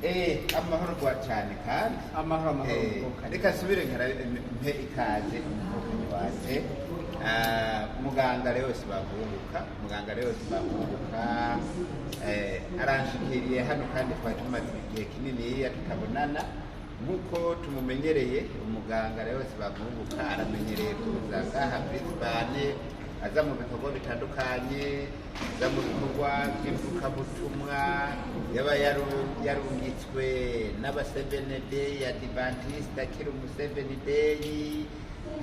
amahoro kwa cyane kandi amahoro reka subire mpe ikaze umuvukanyi waje muganga Leos Bahunguka aranshikiriye hano kandi twari tumaze igihe kinini tutabonana nk'uko tumumenyereye. Umuganga Leos Bahunguka aramenyereye kuza ngaha Brisbane, aza mu bikorwa bitandukanye, aza mu bikorwa by'ivugabutumwa, yaba yarungitswe n'aba 7 Day Adventist akiri mu 7 Day,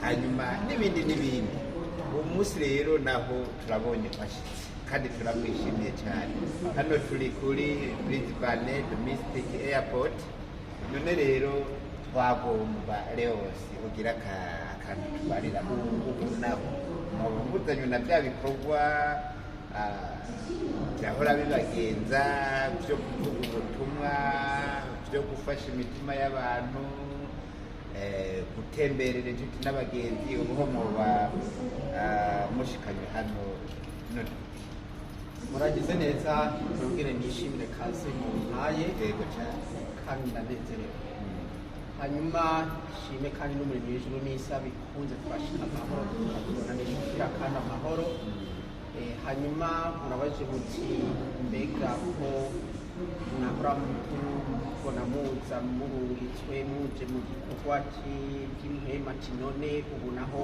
hanyuma n'ibindi. Uwo munsi rero naho turabonye kwashitse kandi turamwishimiye cyane. Hano turi kuri Brisbane Domestic Airport. None rero twagomba Leos ugira akantu tubarira ubu nabo mubuzanye na bya bikorwa byahora bibagenza byo kuvuga ubutumwa, byo gufasha imitima y'abantu, gutemberera inshuti n'abagenzi. ubuho muba mushikanye hano none muragize neza. nongere nishimire kazi mu ntaye yego cyane kandi ndanezerewe. hanyuma shime kandi n'umurimo w'ijuru n'isi bikunze twashika amahoro tukabona n'ishikira kandi amahoro. hanyuma murabaje muti mbega ko mwahora mukuru kubona muza murungitswe muje mu gikorwa cy'imhema none ubu naho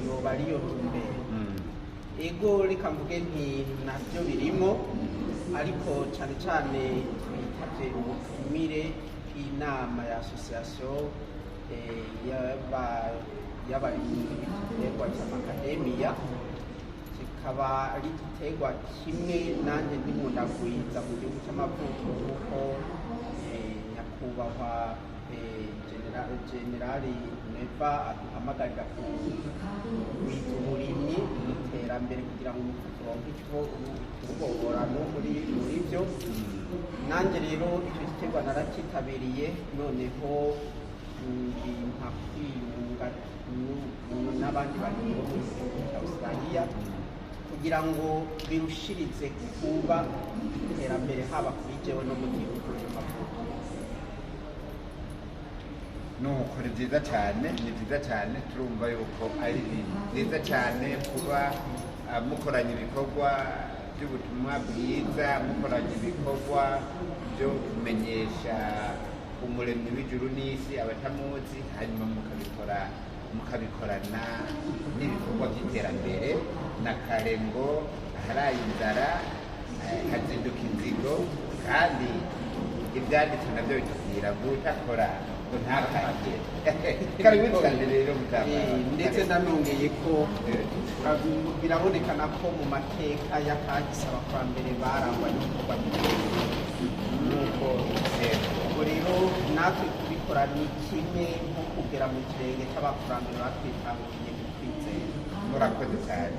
yoba ariyo ntumbero. ego reka mvuge nti navyo birimo, ariko cyane cyane twitavye ubutumire bw'inama ya association y'abarimyi b'igiterwa cy'amakademiya. kikaba ari igiterwa kimwe nanjye ndimo ndagwiza mu gihugu cy'amavuko, nk'uko nyakubahwa generali Neva aduhamagarira kugwiza uburimyi n'iterambere kugira ngo turonke ubugororano muri byo. nanjye rero icyo giterwa narakitabiriye, noneho nka kwiyunga n'abandi barimyi bo mu gihugu cya Australia kugira ngo birushirize kuba iterambere haba kuri jewe no mu gihugu cy'amavuko. nuko ni byiza cyane, turumva yuko ari byiza cyane kuba mukoranye ibikorwa by'ubutumwa bwiza, mukoranye ibikorwa byo kumenyesha umuremyi w'ijuru n'isi abatamuzi, hanyuma mukabikorana n'ibikorwa by'iterambere. na kare ngo aharaye inzara hazinduka inzigo, kandi ibyanditswe nabyo bitubwira ngo utakora ngo ntakagire. karibu cyane rero ndetse ndanongeye ko birabonekana ko mu mateka y'akahise abakurambere barangwa n'ibikorwa nuko ubwo rero natwe kubikora ni kimwe nko kugera mu kirenge cy'abakurambere batwitanguriye mu kwizera. murakoze cyane.